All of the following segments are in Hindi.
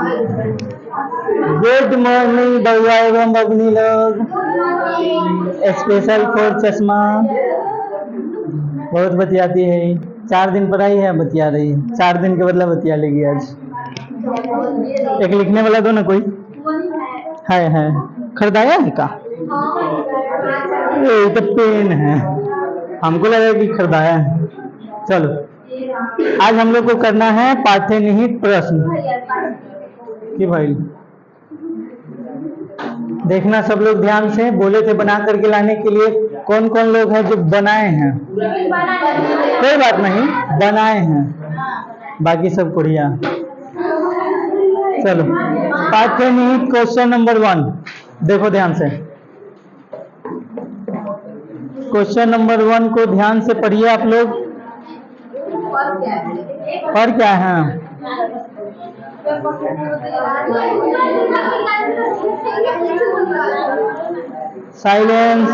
गुड मॉर्निंग बउआ एवं बबनी लोग, स्पेशल फॉर चश्मा। बहुत बतियाती है, 4 दिन पढ़ाई है, बतिया रही है। 4 दिन के बदला बतिया लेगी आज। एक लिखने वाला दो ना कोई। है खरीदाया है का? ये तो पेन है, हमको लगा कि खरीदाया है। चलो आज हम लोग को करना है पाठ्य निहित प्रश्न कि भाई देखना सब लोग ध्यान से। बोले थे बना करके लाने के लिए, कौन कौन लोग हैं जो बनाए हैं? कोई बात नहीं, बनाए हैं, बाकी सब बढ़िया। चलो पाठ्य निहित क्वेश्चन नंबर 1 देखो ध्यान से। क्वेश्चन नंबर 1 को ध्यान से पढ़िए आप लोग। और क्या है? साइलेंस।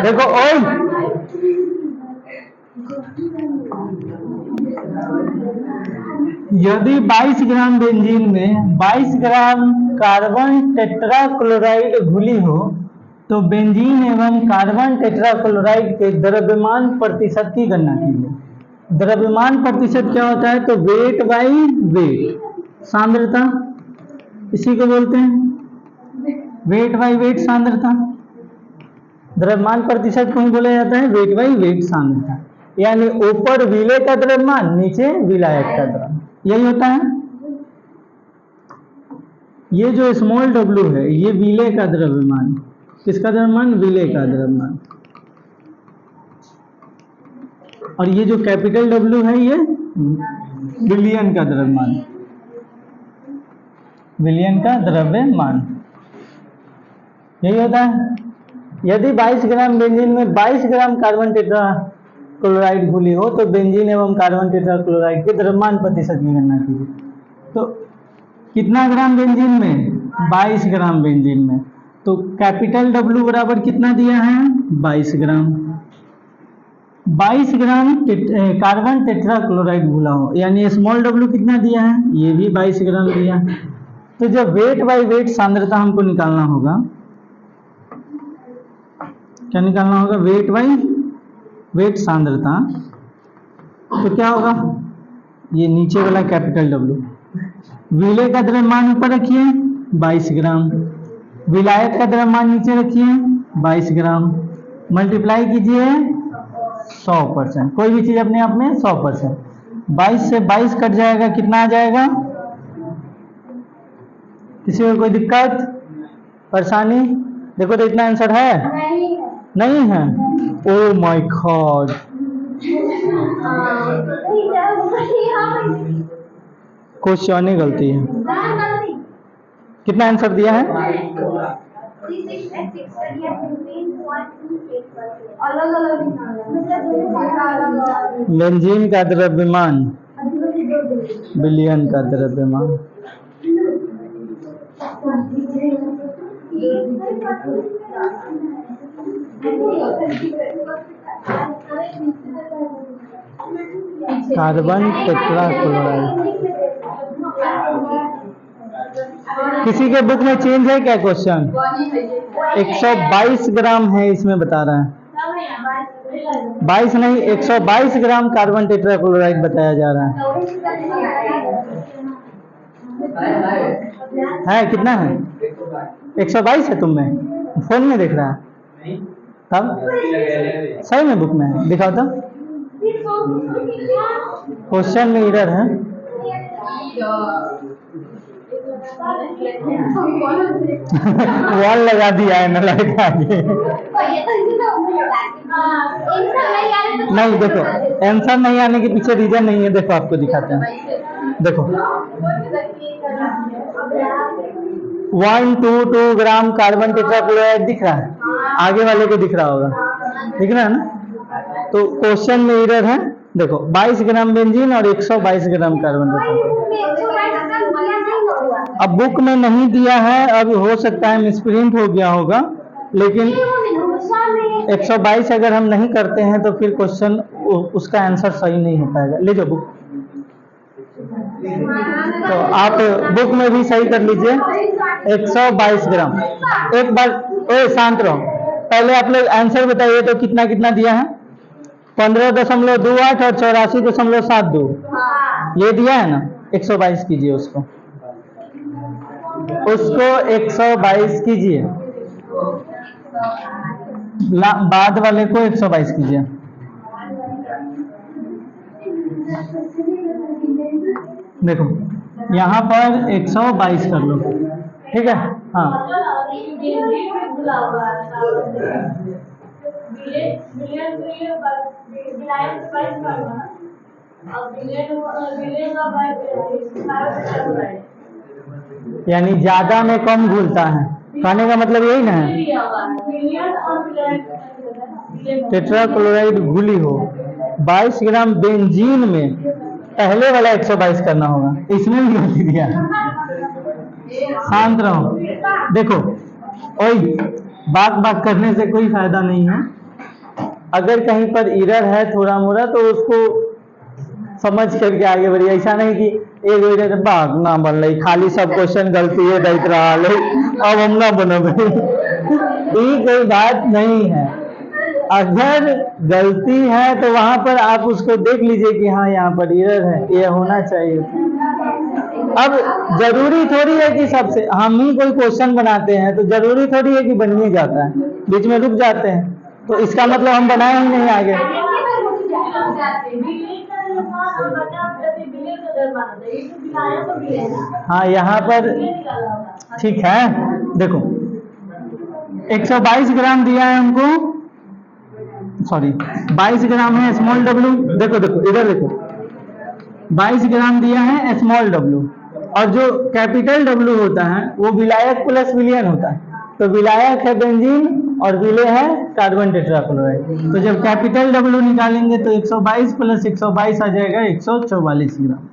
देखो ओए, यदि 22 ग्राम बेंजीन में 22 ग्राम कार्बन टेट्राक्लोराइड घुली हो तो बेंजीन एवं कार्बन टेट्राक्लोराइड के द्रव्यमान प्रतिशत की गणना कीजिए। द्रव्यमान प्रतिशत क्या होता है? तो वेट बाई वेट, सांद्रता, इसी को बोलते हैं वेट बाई वेट सांद्रता। द्रव्यमान प्रतिशत को ही बोला जाता है वेट बाई वेट सांद्रता, यानी ऊपर विलेय का द्रव्यमान, नीचे विलायक का द्रव्यमान, यही होता है। ये जो स्मॉल w है ये विलेय का द्रव्यमान, किसका द्रव्यमान? विलेय का द्रव्यमान। और ये जो कैपिटल W है ये विलयन का द्रव्यमान, विलयन का द्रव्यमान, यही होता है। यदि 22 ग्राम बेंजीन में 22 ग्राम कार्बन टेट्राक्लोराइड घुली हो तो बेंजीन एवं कार्बन टेट्राक्लोराइड के द्रव्यमान प्रतिशत की गणना कीजिए। तो कितना ग्राम बेंजीन में? 22 ग्राम बेंजीन में, तो कैपिटल W बराबर कितना दिया है? 22 ग्राम। 22 ग्राम कार्बन टेट्राक्लोराइड घुला हो, यानी स्मॉल w कितना दिया है? ये भी 22 ग्राम दिया है। तो जब वेट बाई वेट सांद्रता हमको निकालना होगा, क्या निकालना होगा? वेट बाई वेट सांद्रता। तो क्या होगा? ये नीचे वाला कैपिटल W, विलेय का द्रव्यमान ऊपर रखिए 22 ग्राम, विलायक का द्रव्यमान नीचे रखिए 22 ग्राम, मल्टीप्लाई कीजिए 100%। कोई भी चीज अपने आप में 100%। 22 से 22 कट जाएगा, कितना आ जाएगा? किसी को कोई दिक्कत परेशानी? देखो तो इतना आंसर है? नहीं है। ओ माय गॉड, क्वेश्चन ही गलती है। कितना आंसर दिया है? बेंजीन का द्रव्यमान, विलयन का द्रव्यमान। कार्बन टेट्राक्लोराइड किसी के बुक में चेंज है क्या क्वेश्चन? 122 ग्राम है इसमें बता रहा है, 22 नहीं 122 ग्राम कार्बन टेट्राक्लोराइड बताया जा रहा है। कितना है? 122 है। तुम में फोन में देख रहा है तब सही में बुक में है? दिखाओ तो, क्वेश्चन में इधर है। वॉल लगा दिया है ना लड़का नहीं, देखो आंसर नहीं आने के पीछे रीजन नहीं है। देखो आपको दिखाते हैं, देखो 122 ग्राम कार्बन टेट्राक्लोराइड दिख रहा है, आगे वाले को दिख रहा होगा, दिख रहा है ना? तो क्वेश्चन में इधर है, देखो 22 ग्राम बेंजीन और 122 ग्राम कार्बन टेट्राक्लोराइड। अब बुक में नहीं दिया है, अब हो सकता है मिसप्रिंट हो गया होगा, लेकिन 122 अगर हम नहीं करते हैं तो फिर क्वेश्चन उसका आंसर सही नहीं हो पाएगा। ले जाओ बुक, तो आप बुक में भी सही कर लीजिए 122 ग्राम। एक बार ए शांत रहो, पहले आप लोग आंसर बताइए तो कितना कितना दिया है। 15.28 और 84.72 ये दिया है ना। 122 कीजिए उसको, उसको 122 कीजिए, बाद वाले को 122 कीजिए। देखो यहाँ पर 122 कर लो, ठीक है। हाँ यानी ज्यादा में कम घुलता है, कहने का मतलब यही ना है। टेट्रा क्लोराइड घुली हो 22 ग्राम बेंजीन में, पहले वाला 122 करना होगा, इसमें भी गलती दिया। शांत रहो, देखो ओए बात बात करने से कोई फायदा नहीं है। अगर कहीं पर इरर है थोड़ा मोड़ा तो उसको समझ करके आगे बढ़िए। ऐसा नहीं कि एक वजह से बात ना बन रही, खाली सब क्वेश्चन गलती है दैत रहा ले, अब हम ना बनब ये कोई बात नहीं है। अगर गलती है तो वहां पर आप उसको देख लीजिए कि हाँ यहाँ पर इरर है, ये होना चाहिए। अब जरूरी थोड़ी है कि सबसे हम ही कोई क्वेश्चन बनाते हैं तो जरूरी थोड़ी है कि बन ही जाता है, बीच में रुक जाते हैं तो इसका मतलब हम बनाए ही नहीं आगे। हाँ यहाँ पर ठीक है, देखो 122 ग्राम दिया है हमको, सॉरी 22 ग्राम है स्मॉल डब्ल्यू। देखो देखो इधर देखो, 22 ग्राम दिया है स्मॉल डब्ल्यू, और जो कैपिटल डब्ल्यू होता है वो विलायक प्लस विलियन होता है। तो विलायक है बेंजीन और विलय है कार्बन टेट्राक्लोराइड। तो जब कैपिटल डब्ल्यू निकालेंगे तो 122 प्लस 122 आ जाएगा 144 ग्राम।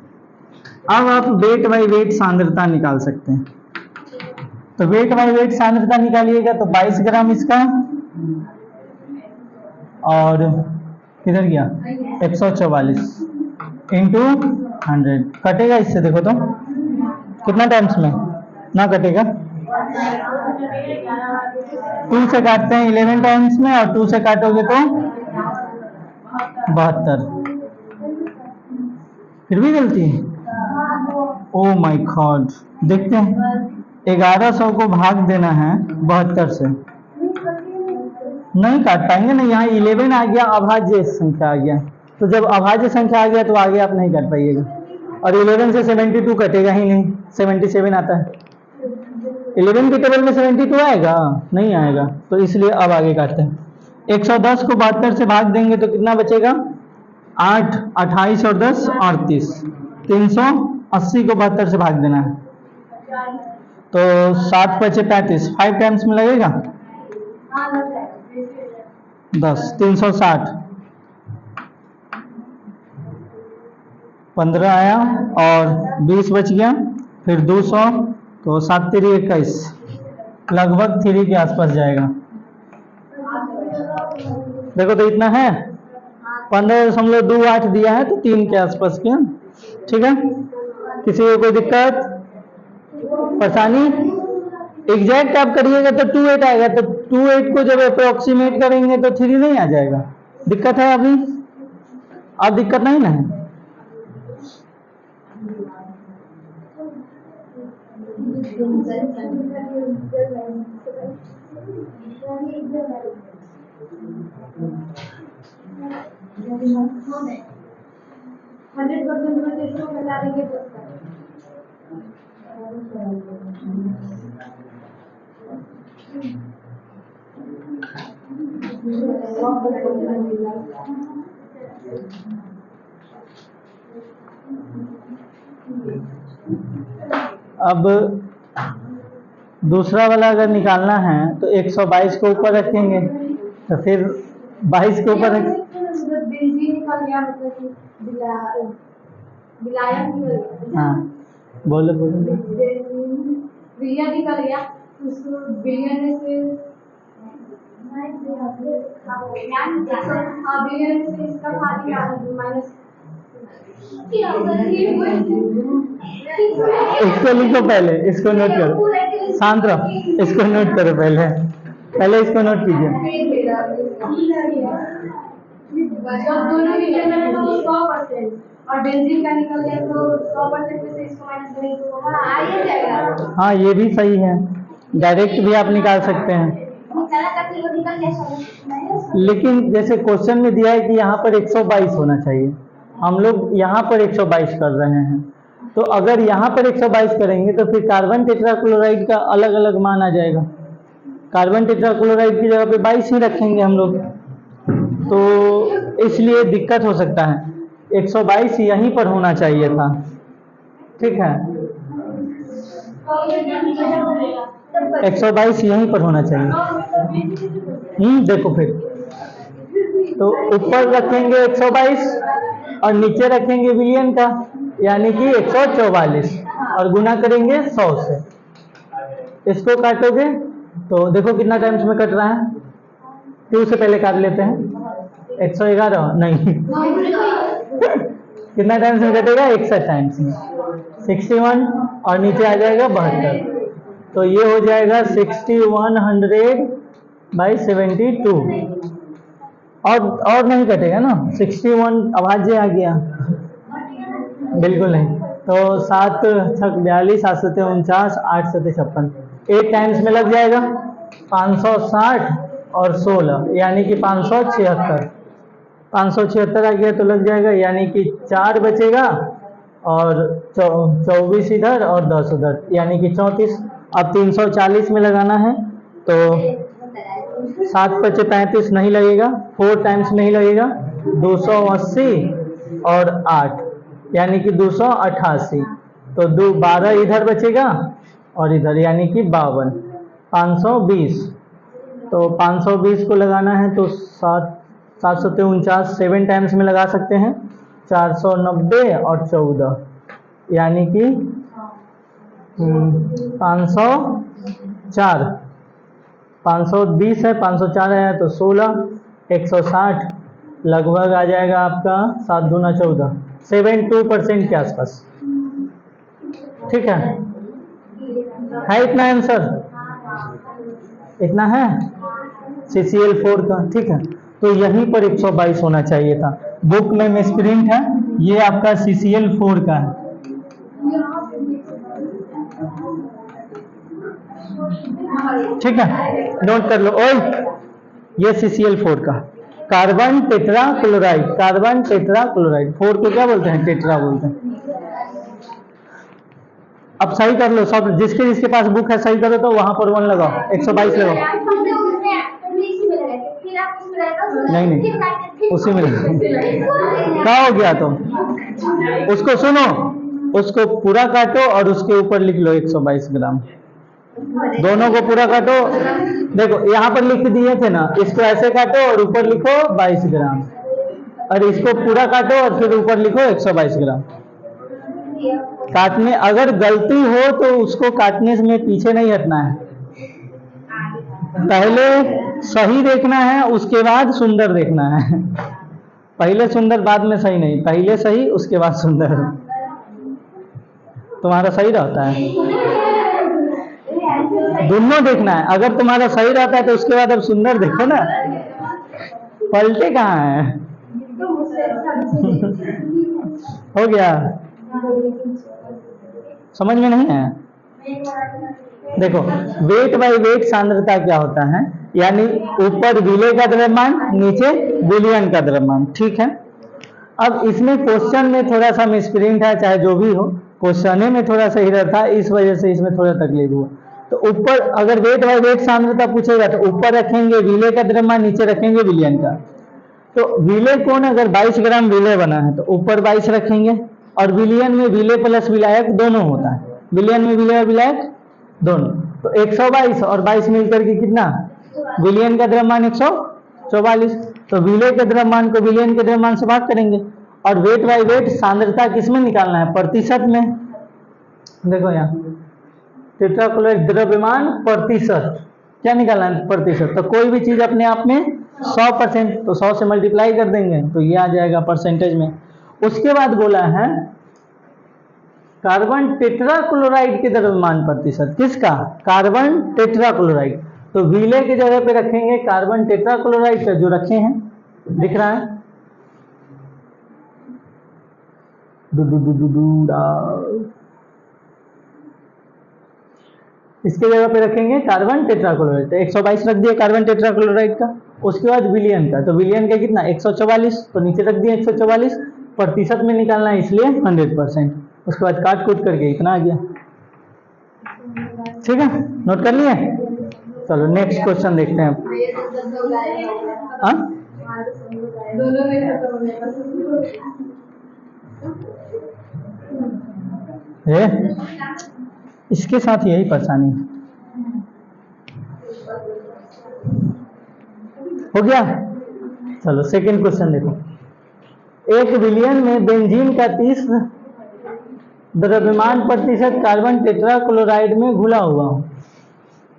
अब आप वेट बाई वेट सांद्रता निकाल सकते हैं। तो वेट बाई वेट सांद्रता निकालिएगा तो 22 ग्राम इसका, और किधर गया 144 इंटू 100 कटेगा इससे, देखो तो कितना टाइम्स में ना कटेगा। 2 से काटते हैं 11 टाइम्स में, और 2 से काटोगे तो 72। फिर भी गलती है, ओ माय गॉड। देखते हैं 1100 को भाग देना है 72 से, नहीं काट पाएंगे ना। यहाँ 11 आ गया, अभाज्य संख्या आ गया, तो जब अभाज्य संख्या आ गया तो आगे आप नहीं काट पाइएगा। और 11 से 72 कटेगा ही नहीं, 77 आता है। 11 के टेबल में 72 आएगा नहीं आएगा, तो इसलिए अब आगे काटते हैं। 110 को 72 से भाग देंगे तो कितना बचेगा 8, 28 और 10 38। 380 को 72 से भाग देना है तो 7 बचे 35, 5 टाइम्स में लगेगा 10, 360, 15 आया और 20 बच गया, फिर 200, तो 7 3 21, लगभग 3 के आसपास जाएगा। देखो तो इतना है 15.28 दिया है तो 3 के आसपास किया, ठीक है। किसी को कोई दिक्कत परेशानी? एग्जैक्ट आप करिएगा तो 28 आएगा, तो 28 को जब अप्रोक्सीमेट करेंगे तो 3 नहीं आ जाएगा। दिक्कत है अभी? अब दिक्कत नहीं ना है? अब दूसरा वाला अगर निकालना है तो 122 को ऊपर रखेंगे, तो फिर 22 के ऊपर हाँ बोलो बोलो। बिलियन निकल गया, उसको बिलियन में से बिलियन से इसका भाग माइनस इसको लिखो पहले, इसको नोट करो, शांत रहो, इसको नोट करो पहले, पहले इसको नोट कीजिए। जब दोनों विलियन में तो 100% और बेंजीन का निकल गया तो 100% में से इसको माइनस करेंगे तो हाँ आ ही जाएगा। हाँ ये भी सही है, डायरेक्ट भी आप निकाल सकते हैं, लेकिन जैसे क्वेश्चन में दिया है कि यहाँ पर 122 होना चाहिए, हम लोग यहाँ पर 122 कर रहे हैं, तो अगर यहाँ पर 122 करेंगे तो फिर कार्बन टेट्राक्लोराइड का अलग अलग मान आ जाएगा। कार्बन टेट्राक्लोराइड की जगह पे 22 ही रखेंगे हम लोग, तो इसलिए दिक्कत हो सकता है। 122 यहीं पर होना चाहिए था, ठीक है, 122 यहीं पर होना चाहिए। देखो फिर तो ऊपर रखेंगे 122 और नीचे रखेंगे विलियन का, यानी कि 144 और गुना करेंगे 100 से। इसको काटोगे तो देखो कितना टाइम्स में कट रहा है, 2 से पहले काट लेते हैं, 111 नहीं कितना टाइम्स में कटेगा, 61 टाइम्स में, 61 और नीचे आ जाएगा 72, तो ये हो जाएगा 6100/72 और नहीं कटेगा ना, 61 अभाज्य आ गया बिल्कुल नहीं, तो 7 छक 42, 7 सते 49, 8 सते 56, 8 टाइम्स में लग जाएगा 560 और 16 यानी कि 576, 576 आ गया तो लग जाएगा, यानी कि 4 बचेगा और 24 इधर और 10 उधर, यानी कि 34। अब 340 में लगाना है तो 7 बचे 35 नहीं लगेगा, 4 टाइम्स नहीं लगेगा, 280 और 8 यानी कि 288, तो 12 इधर बचेगा और इधर यानी कि 52, 520, तो 520 को लगाना है तो 7 सते 49 7 टाइम्स में लगा सकते हैं, 490 और 14 यानी कि 504, 520 है, 504 आया तो 16, 160 लगभग आ जाएगा आपका 7 दूना 14, 72% के आसपास, ठीक है इतना आंसर, इतना है CCl4 का, ठीक है, तो यहीं पर 122 होना चाहिए था, बुक में मिसप्रिंट है, ये आपका CCl4 का है, ठीक है, नोट कर लो। ओए ये CCl4 का कार्बन टेट्राक्लोराइड, कार्बन टेट्राक्लोराइड, 4 को क्या बोलते हैं, टेट्रा बोलते हैं। अब सही कर लो सब, जिसके जिसके पास बुक है सही करो, तो वहां पर 1 लगाओ, 122 लगाओ, नहीं उसी में क्या हो गया, तो उसको सुनो, उसको पूरा काटो और उसके ऊपर लिख लो 122 ग्राम, दोनों को पूरा काटो, देखो यहाँ पर लिख दिए थे ना, इसको ऐसे काटो और ऊपर लिखो 22 ग्राम, और इसको पूरा काटो और फिर ऊपर लिखो 122 ग्राम। काटने अगर गलती हो तो उसको काटने में पीछे नहीं हटना है, पहले सही देखना है उसके बाद सुंदर देखना है, पहले सुंदर बाद में सही नहीं, पहले सही उसके बाद सुंदर, तुम्हारा सही रहता है, दोनों देखना है, अगर तुम्हारा सही रहता है तो उसके बाद अब सुंदर देखो ना, पलटे कहाँ है हो गया, समझ में नहीं है। देखो वेट बाय वेट सांद्रता क्या होता है, यानी ऊपर विलेय का द्रव्यमान, नीचे विलयन का द्रव्यमान, ठीक है। अब इसमें क्वेश्चन में थोड़ा सा मिसप्रिंट है, चाहे जो भी हो, क्वेश्चन में थोड़ा सा एरर था, इस वजह से इसमें थोड़ा तकलीफ हुआ। तो ऊपर अगर वेट बाय वेट सांद्रता पूछेगा तो ऊपर रखेंगे विलेय का द्रव्यमान, नीचे रखेंगे विलयन का। तो विलेय कोण अगर 22 ग्राम विलेय बना है तो ऊपर 22 रखेंगे, और विलयन में विलेय प्लस विलायक दोनों होता है, विलयन में विलेय और विलायक दोनों, तो 122 और 22 मिलकर के कितना, विलयन का द्रव्यमान 144, तो विलेय के द्रव्यमान को विलयन के द्रव्यमान से भाग करेंगे, और वेट बाय वेट सांद्रता किसमें निकालना है, प्रतिशत में। देखो यहाँ टेट्राक्लोराइड द्रव्यमान प्रतिशत, क्या निकालना है, प्रतिशत, तो कोई भी चीज अपने आप में 100%, तो 100 से मल्टीप्लाई कर देंगे तो ये आ जाएगा परसेंटेज में। उसके बाद बोला है कार्बन टेट्राक्लोराइड के द्रव्यमान प्रतिशत, किसका? Carbon tetrachloride. तो विलय की जगह पे रखेंगे कार्बन टेट्राक्लोराइड का, जो रखे हैं, दिख रहा है, इसके जगह पे रखेंगे कार्बन टेट्राक्लोराइड। तो 122 रख दिया कार्बन टेट्राक्लोराइड का। उसके बाद विलियन का, तो विलियन का कितना? 144, तो नीचे रख दिया 144, प्रतिशत में निकालना है इसलिए 100%। उसके बाद काट कूट करके इतना आ गया। ठीक है, नोट कर लिए? चलो नेक्स्ट क्वेश्चन देखते हैं। हाँ, इसके साथ यही परेशानी हो गया। चलो सेकंड क्वेश्चन देखो। एक विलियन में बेंजीन का 30 द्रव्यमान प्रतिशत कार्बन टेट्राक्लोराइड में घुला हुआ हो,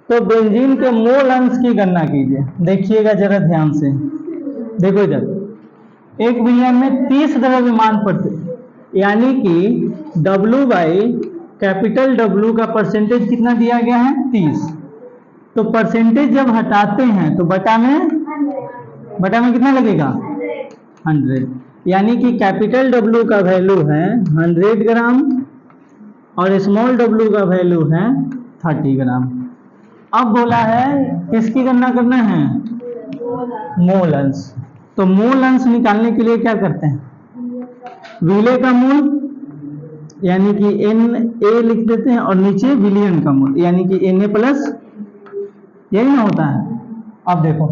तो बेंजीन के मोल अंश की गणना कीजिए। देखिएगा जरा ध्यान से, देखो इधर, एक विलियन में 30 द्रव्यमान प्रतिशत, यानी कि W बाई कैपिटल W का परसेंटेज कितना दिया गया है? 30। तो परसेंटेज जब हटाते हैं तो बटा में कितना लगेगा? 100। यानी कि कैपिटल W का वैल्यू है 100 ग्राम और स्मॉल w का वैल्यू है 30 ग्राम। अब बोला है किसकी गणना करना है? मोल अंश। तो मोल अंश निकालने के लिए क्या करते हैं? विलय का मूल यानी कि Na लिख देते हैं और नीचे विलियन का मूल यानी कि Na प्लस, यही ना होता है। अब देखो,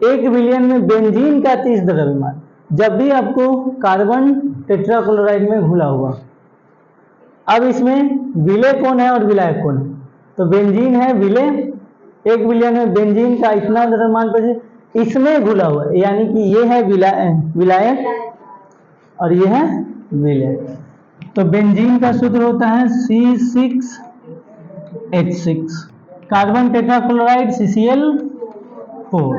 एक विलियन में बेंजीन का 30 द्रव्यमान, जब भी आपको कार्बन टेट्राक्लोराइड में घुला हुआ, अब इसमें विलय कौन है और विलायक कौन है? तो बेंजीन है विलय, एक विलियन में बेंजीन का इतना द्रव्यमान पर इसमें घुला हुआ है, यानी कि ये है विलायक और ये है विलय। तो बेंजीन का सूत्र होता है C6H6, कार्बन टेट्राक्लोराइड CCl4।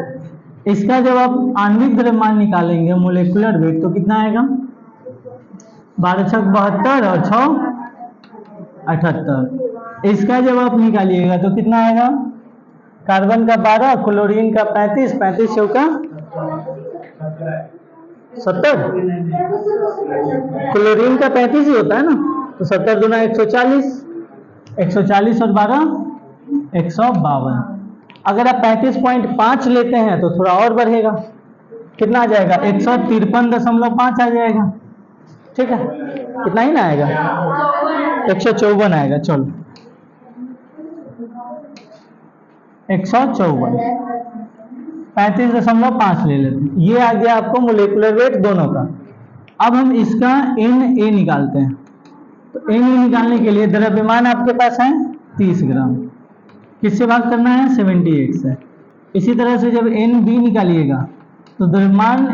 इसका जब आप आणविक द्रव्यमान निकालेंगे मोलेकुलर वेट, तो कितना आएगा? 12 छक 72 और 6 78। इसका जब आप निकालिएगा तो कितना आएगा? कार्बन का 12, क्लोरीन का 35, 35 चौका 70, क्लोरीन का 35 ही होता है ना, तो 70 दूना 140, 140 और 12 152। अगर आप 35.5 लेते हैं तो थोड़ा और बढ़ेगा, कितना आ जाएगा? 153.5 आ जाएगा। ठीक है, कितना ही ना आएगा? 154 आएगा। चलो 154, 35.5 ले लेते हैं। ये आ गया आपको मोलेकुलर वेट दोनों का। अब हम इसका Na निकालते हैं। तो Na निकालने के लिए द्रव्यमान आपके पास है 30 ग्राम, किससे भाग करना है? 78 से। इसी तरह से जब Nb निकालिएगा तो द्रव्यमान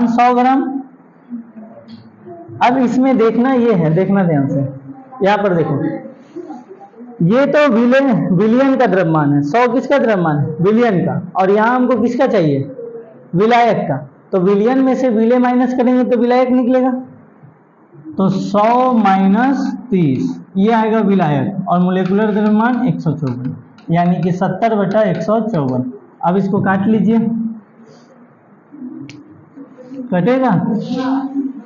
100 ग्राम। अब इसमें देखना ये है, देखना ध्यान से, यहाँ पर देखो, ये तो विलियन का द्रव्यमान है, 100 किसका द्रव्यमान है? विलियन का। और यहाँ हमको किसका चाहिए? विलायक का। तो विलियन में से विलय माइनस करेंगे तो विलायक निकलेगा। तो 100 माइनस 30 ये आएगा विलायक, और मोलेकुलर द्रव्यमान 154, यानी कि 70/154। अब इसको काट लीजिए, कटेगा?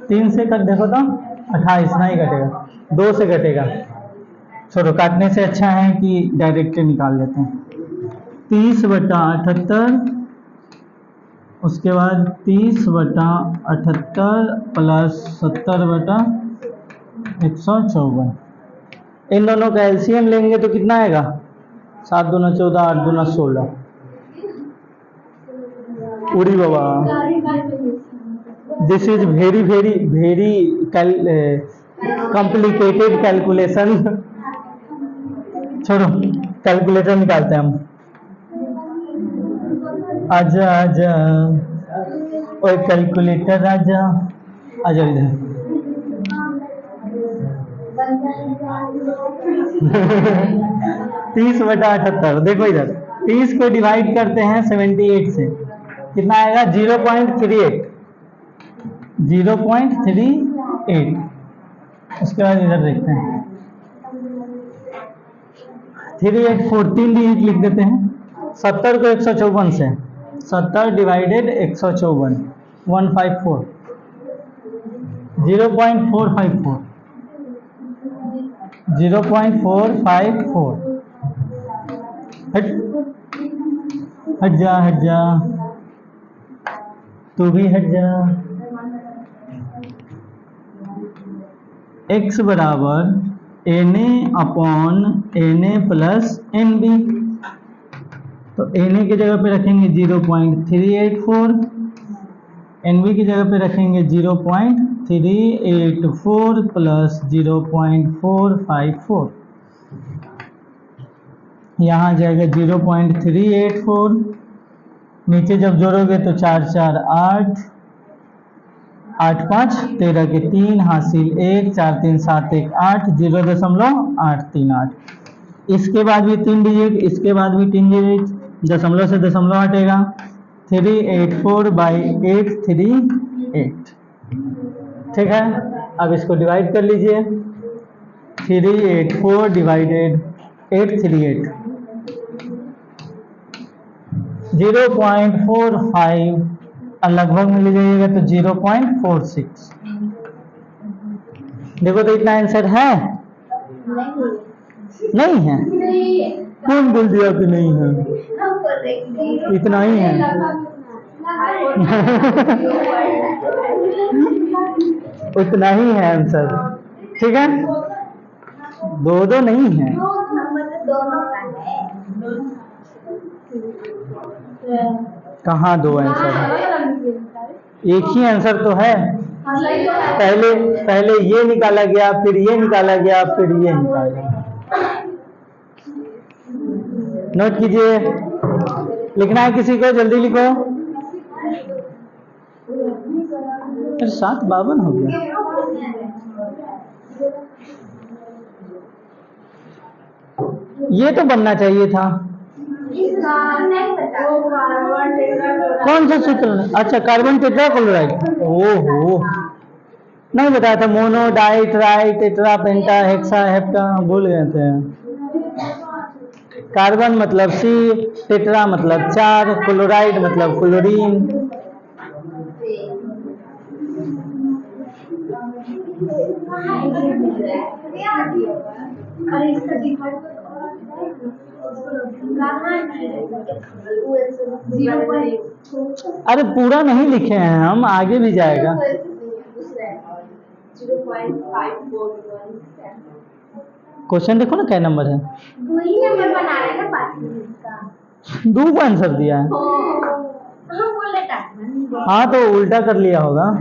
3 से कट देखो तो 28, नहीं कटेगा, 2 से कटेगा। छोड़ो, काटने से अच्छा है कि डायरेक्ट निकाल लेते हैं। 30/78, उसके बाद 30/78 प्लस 70/154। इन दोनों का एलसीएम लेंगे तो कितना आएगा? 7 दूना 14, 8 दूना 16। उड़ी बाबा, this is very complicated calculation. छोड़ो, कैलकुलेटर निकालते हैं हम। आजा ओए कैलकुलेटर आजा इधर। 30/78, देखो इधर, 30 को डिवाइड करते हैं 78 से, कितना आएगा? 0.38। 0.38। उसके बाद इधर देखते हैं 38 14 डिजिट लिख देते हैं। 70 को 154 से 70 डिवाइडेड 154 154 0.454 0.454। हट हट जा तू भी हट जा। x बराबर Na upon Na plus Nb। तो Na की जगह पे रखेंगे 0.384, Nb की जगह पे रखेंगे 0.384 प्लस 0.454। यहाँ आ जाएगा 0.384, नीचे जब जोड़ोगे तो 4 4 8 8 5 13 के 3 हासिल 1 4 3 7 1 8 0.838। इसके बाद भी 3 डिजिट, इसके बाद भी 3 डिजिट, दशमलव से दशमलव हटेगा 384/838। ठीक है, अब इसको डिवाइड कर लीजिए। 384 डिवाइडेड 838 0.45 और लगभग मिल जाइएगा तो 0.46। देखो तो इतना आंसर है? नहीं है। कौन बोल दिया कि नहीं है? इतना ही है। उतना ही है आंसर। ठीक है, दो नहीं है। कहाँ दो आंसर है? एक ही आंसर तो है। पहले ये निकाला गया, फिर ये निकाला गया, फिर ये निकाला गया। नोट कीजिए, लिखना है किसी को? जल्दी लिखो। 752 हो गया। ये तो बनना चाहिए था। कौन सा सूत्र? अच्छा, कार्बन टेट्राक्लोराइड। ओहो, नहीं बताया था। मोनो, डाई, ट्राई, टेट्रा, पेंटा, हेक्सा, हेप्टा, भूल गए थे। कार्बन मतलब C, टेट्रा मतलब 4, क्लोराइड मतलब क्लोरीन। अरे पूरा नहीं लिखे हैं हम, आगे भी जाएगा। क्वेश्चन देखो ना क्या नंबर है। दो ही नंबर बना रहे ना, 5 मिनट का। 2 को आंसर दिया है। हाँ तो उल्टा कर लिया होगा।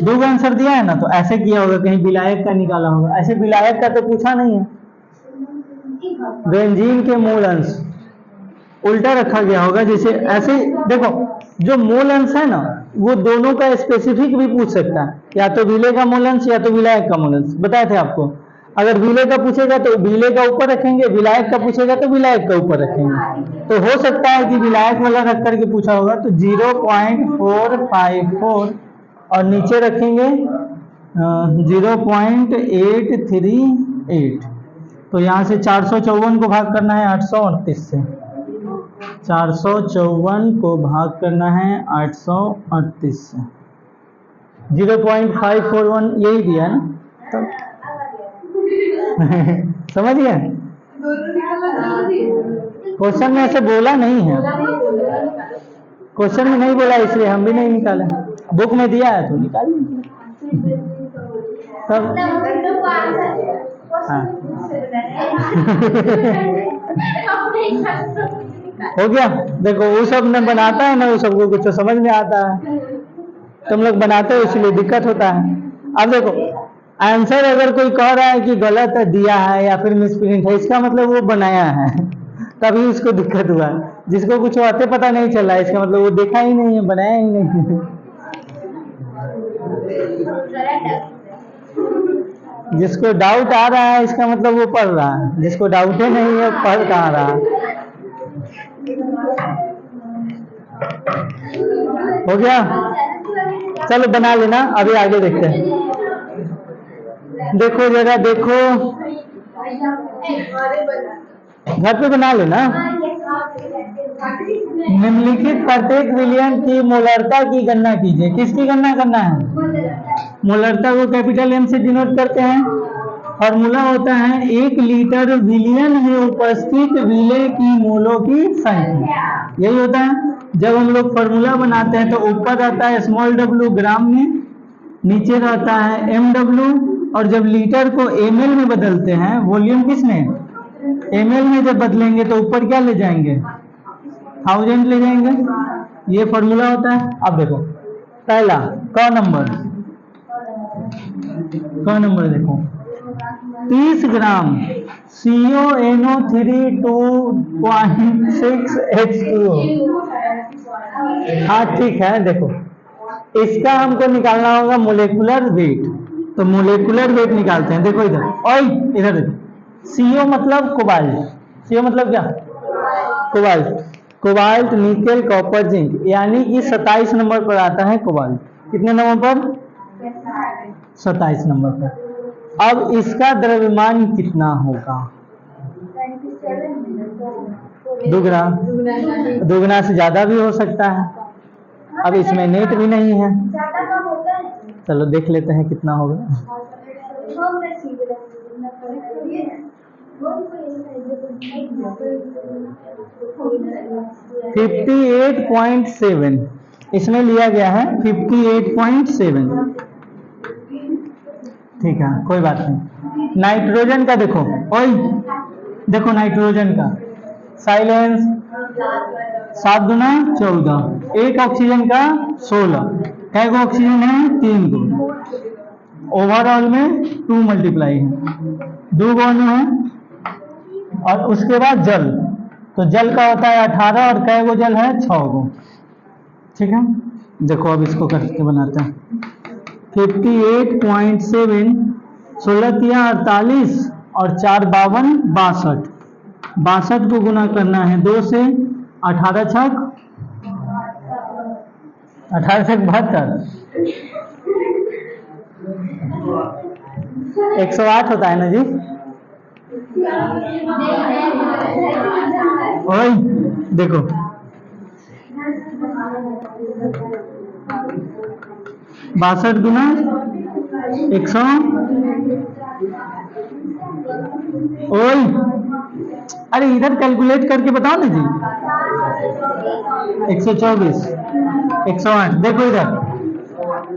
2 का आंसर दिया है ना, तो ऐसे किया होगा, कहीं विलायक का निकाला होगा। ऐसे विलायक का तो पूछा नहीं है। बेंजीन के मूल अंश उल्टा रखा गया होगा। जैसे ऐसे देखो, जो मूल अंश है ना, वो दोनों का स्पेसिफिक भी पूछ सकता है, या तो विलेय का मूल अंश या तो विलायक का मूल अंश। बताए थे आपको। अगर विलेय का पूछेगा तो विलेय का ऊपर रखेंगे, विलायक का पूछेगा तो विलायक का ऊपर रखेंगे। तो हो सकता है कि विलायक वाला रख करके पूछा होगा, तो 0.454 और नीचे रखेंगे 0.838। तो यहाँ से 454 को भाग करना है 838 से। 454 को भाग करना है 838 से। 0.541 यही दिया है ना, तो समझ गए? क्वेश्चन में ऐसे बोला नहीं है। क्वेश्चन में नहीं बोला, इसलिए हम भी नहीं निकाले। बुक में दिया है तो निकाल लीजिए। तब हाँ। हो गया। देखो वो सब ने बनाता है ना, वो सबको कुछ तो समझ में आता है। तुम लोग बनाते हो इसलिए दिक्कत होता है। अब देखो, आंसर अगर कोई कह रहा है कि गलत दिया है या फिर मिसप्रिंट है, इसका मतलब वो बनाया है, तभी उसको दिक्कत हुआ। जिसको कुछ आते पता नहीं चला, इसका मतलब वो देखा ही नहीं है, बनाया ही नहीं। जिसको डाउट आ रहा है, इसका मतलब वो पढ़ रहा है। जिसको डाउट ही नहीं है, पढ़ कहाँ रहा। हो गया। चलो बना लेना, अभी आगे देखते हैं। देखो जरा देखो, घर पे बना लेना। निम्नलिखित प्रत्येक विलयन की मोलरता की गणना कीजिए। किसकी गणना करना है? मोलरता को कैपिटल एम से डिनोट करते हैं। फॉर्मूला होता है 1 लीटर विलयन में उपस्थित विलेय की मोलों की संख्या। यही होता है। जब हम लोग फॉर्मूला बनाते हैं तो ऊपर रहता है स्मॉल w ग्राम में, नीचे रहता है mw, और जब लीटर को ml में बदलते हैं, वॉल्यूम किस में? ml में जब बदलेंगे तो ऊपर क्या ले जाएंगे? 1000 ले जाएंगे। ये फॉर्मूला होता है। अब देखो पहला क नंबर देखो, 30 ग्राम CONO3 2.6H2O। हाँ ठीक है। देखो इसका हमको निकालना होगा मोलेकुलर वेट, तो मोलेकुलर वेट निकालते हैं। देखो इधर, ओए इधर देखो, CO मतलब कोबाल्ट। CO मतलब क्या? Cobalt. Cobalt, nickel, copper, zinc, यानी कि 27 नंबर पर आता है कोबाल्ट। कितने नंबर पर? 27 नंबर पर। अब इसका द्रव्यमान कितना होगा? दुगना। दुगना से ज्यादा भी हो सकता है। अब इसमें नेट भी नहीं है, चलो देख लेते हैं कितना होगा। 58.7 इसमें लिया गया है, 58.7। ठीक है, कोई बात नहीं। नाइट्रोजन का देखो, ओए देखो नाइट्रोजन का साइलेंस 7 गुना 14, एक ऑक्सीजन का 16। कै गो ऑक्सीजन है? 3 गो। ओवरऑल में 2 मल्टीप्लाई है, 2 गो अणु है। और उसके बाद जल, तो जल का होता है 18, और कै गो जल है? 6 गो। ठीक है, देखो अब इसको करके बनाते हैं। 58.7, 16 तिया 48 और 4 52, 62। 62 को गुना करना है 2 से, 18 छक 72, 108 होता है ना जी। ओए देखो 62 गुना 100, ओए अरे इधर कैलकुलेट करके बताओ ना जी। 124, 108। देखो इधर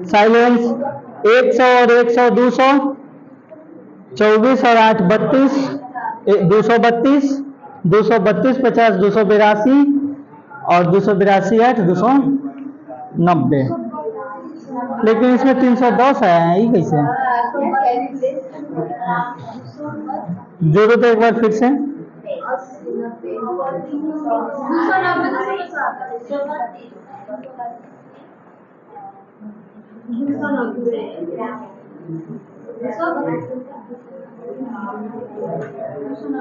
साइलेंस 100 और 100 200, 24 और 8 32, 232, 232 50 282, और 282 8 290। लेकिन इसमें 310 है, ये कैसे? जोड़ो तो एक बार फिर से।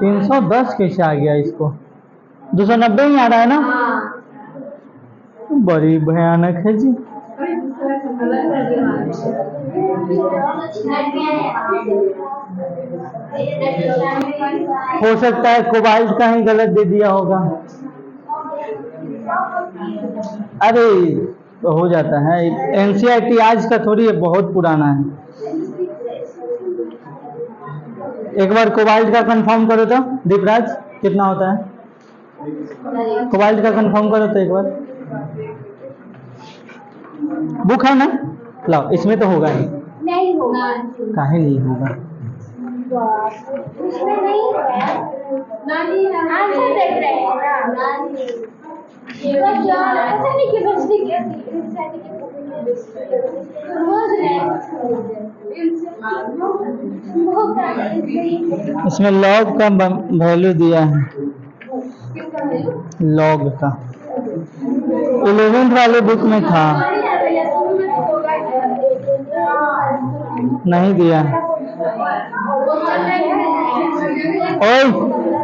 तीन 310 कैसे आ गया इसको? 290 ही आ रहा है ना? बड़ी भयानक है जी। हो सकता है कोबाल्ट का ही गलत दे दिया होगा। अरे तो हो जाता है, एनसीईआरटी आज का थोड़ी है, बहुत पुराना है। एक बार कोबाल्ट का कंफर्म करो तो दीपराज, कितना होता है? कोबाल्ट का कंफर्म करो तो एक बार। बुक है ना? लाओ, इसमें तो होगा ही। नहीं होगा। काहे नहीं होगा? उसमें नहीं है। नानी आंसर देख रहे हैं ना। पता नहीं कि बच्चे क्या इसमें लॉग का वैल्यू दिया है, लॉग का 11th वाले बुक में था, नहीं दिया। ओए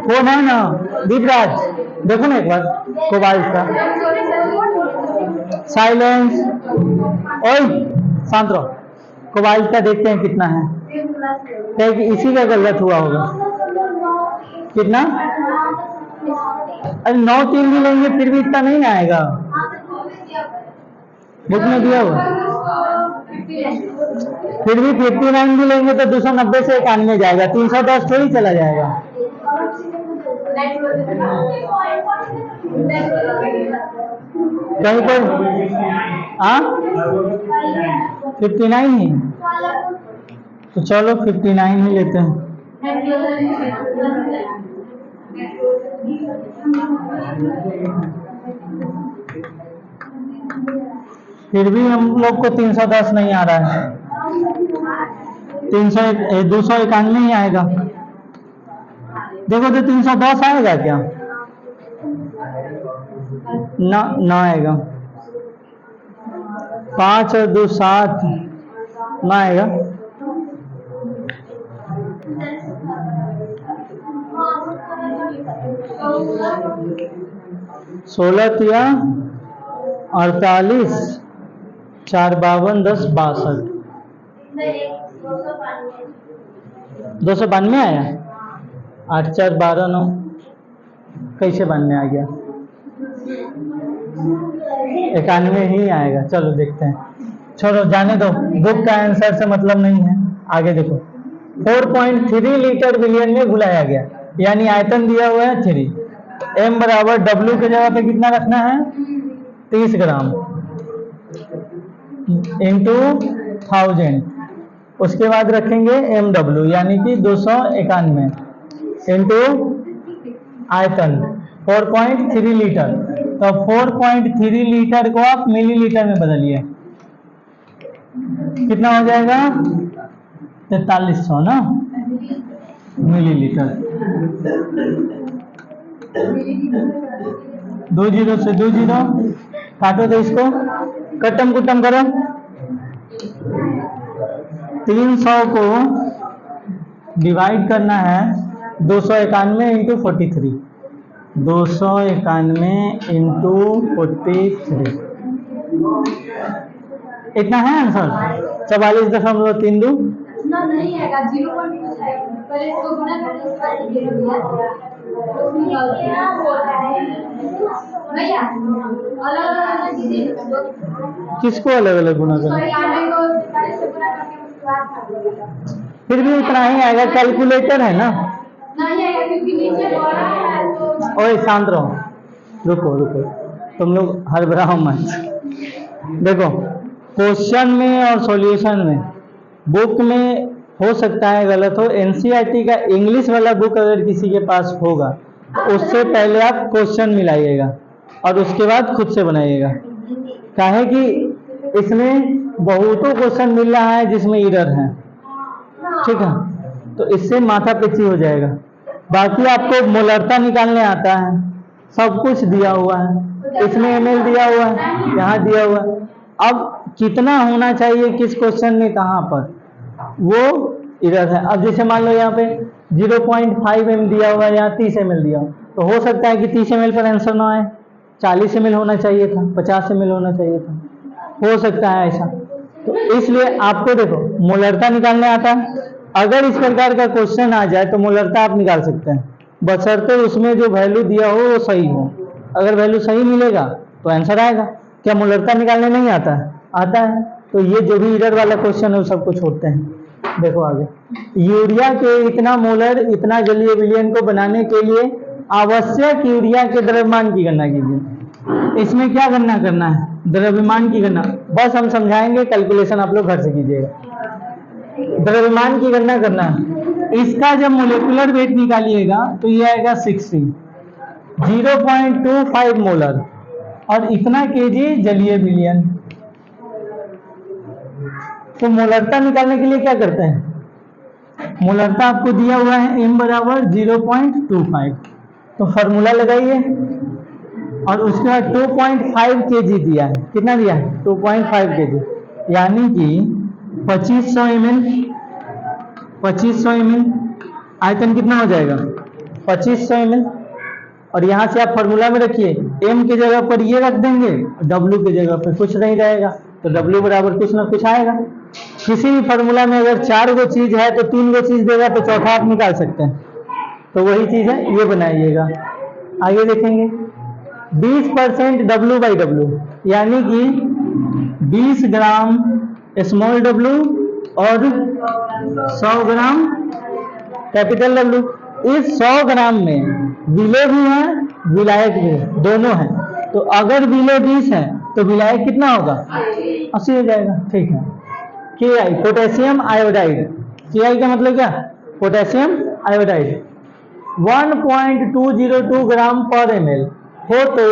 फोन है ना दीपराज, देखो ना एक बार कोबाल्ट का साइलेंस। ओए शांत रहो। कोबाल्ट का देखते हैं कितना है, क्या कि इसी का गलत हुआ होगा। कितना? अरे 9-3 भी लेंगे फिर भी इतना नहीं आएगा, बुक में दिया हुआ। फिर भी 59 भी लेंगे तो 290 से 91 जाएगा, 310 थोड़ी चला जाएगा। कहीं पर 59 ही, तो चलो 59 ही लेते हैं। फिर भी हम लोग को 310 नहीं आ रहा है, 291 ही आएगा। देखो तो 310 आएगा क्या? ना ना आएगा। 5 और 2 7 ना आएगा। 16 तिया 48, 4 52 10 62, 292 आया। 8 4 12 9, कैसे 92 आ गया? 91 ही आएगा। चलो देखते हैं, छोड़ो जाने दो, बुक का आंसर से मतलब नहीं है। आगे देखो, 4.3 लीटर बिलियन में घुलाया गया, यानी आयतन दिया हुआ है 3। m बराबर w के जगह पे कितना रखना है? 30 ग्राम इंटू 1000। उसके बाद रखेंगे mw यानी कि 291 इंटू आयतन 4.3 लीटर। तो 4.3 लीटर को आप मिलीलीटर में बदलिए, कितना हो जाएगा? 4300 ना मिलीलीटर। 2 जीरो से 2 जीरो काटो, तो इसको कटम कुटम करो। 300 को डिवाइड करना है 291 इंटू 43, 291 इंटू 43, इतना है आंसर। 44.32 नहीं आएगा, 0.2 आएगा। पहले इसको गुणा करके उसके बाद ये भैया अलग-अलग चीजें किसको अलग अलग गुना करें? फिर भी उतना ही आएगा, कैलकुलेटर है ना। नहीं आएगा क्योंकि नीचे बड़ा है तो। ओए शांत रहो, रुको रुको, तुम लोग हड़बड़ाओ मत। देखो क्वेश्चन में और सॉल्यूशन में, बुक में हो सकता है गलत हो। एनसीईआरटी का इंग्लिश वाला बुक अगर किसी के पास होगा तो उससे पहले आप क्वेश्चन मिलाइएगा और उसके बाद खुद से बनाइएगा। काहे कि इसमें बहुतों क्वेश्चन मिल रहा है जिसमें एरर है, ठीक है, तो इससे माथा पिची हो जाएगा। बाकी आपको मोलरता निकालने आता है, सब कुछ दिया हुआ है, इसमें ml दिया हुआ है, यहाँ दिया हुआ है। अब कितना होना चाहिए किस क्वेश्चन में कहाँ पर, वो एरर है। अब जैसे मान लो यहाँ पे 0.5 m दिया हुआ है, यहाँ 30 ml दिया हुआ, तो हो सकता है कि 30 ml पर आंसर ना आए, 40 ml होना चाहिए था, 50 ml होना चाहिए था, हो सकता है ऐसा। तो इसलिए आपको देखो मोलरता निकालने आता है। अगर इस प्रकार का क्वेश्चन आ जाए तो मोलरता आप निकाल सकते हैं, बशर्ते उसमें जो वैल्यू दिया हो वो सही हो। अगर वैल्यू सही मिलेगा तो आंसर आएगा। क्या मोलरता निकालने नहीं आता है? आता है। तो ये जो भी एरर वाला क्वेश्चन है वो सबको छोड़ते हैं। देखो आगे, यूरिया के इतना मोलर इतना जलीय विलयन को बनाने के लिए आवश्यक यूरिया के द्रव्यमान की गणना कीजिए। इसमें क्या गणना करना है? द्रव्यमान की गणना। बस हम समझाएंगे, कैलकुलेशन आप लोग घर से कीजिएगा। द्रव्यमान की गणना करना है। इसका जब मोलिकुलर वेट निकालिएगा तो ये आएगा 60, 0.25 मोलर और इतना केजी जलीय विलयन। तो मोलरता निकालने के लिए क्या करते हैं? मोलरता आपको दिया हुआ है m बराबर 0.25, तो फार्मूला लगाइए और उसके बाद 2.5 kg दिया है। कितना दिया है? 2.5 kg, यानी कि 2500 ml। 2500 ml आयतन कितना हो जाएगा? 2500 ml। और यहाँ से आप फार्मूला में रखिए, m की जगह पर ये रख देंगे, w की जगह पर कुछ नहीं रहेगा, तो W बराबर कुछ ना कुछ आएगा। किसी भी फॉर्मूला में अगर 4 गो चीज है तो 3 गो चीज देगा तो चौथा आप निकाल सकते हैं, तो वही चीज है, ये बनाइएगा। आगे देखेंगे 20% W/W, यानी कि 20 ग्राम स्मॉल W और 100 ग्राम कैपिटल W। इस 100 ग्राम में विलेय भी है विलायक भी है, दोनों है। तो अगर विलेय 20 है तो विलायक कितना होगा? 80 हो जाएगा। ठीक है। KI पोटेशियम आयोडाइड, KI का मतलब क्या? पोटेशियम आयोडाइड 1.202 ग्राम पर ml हो तो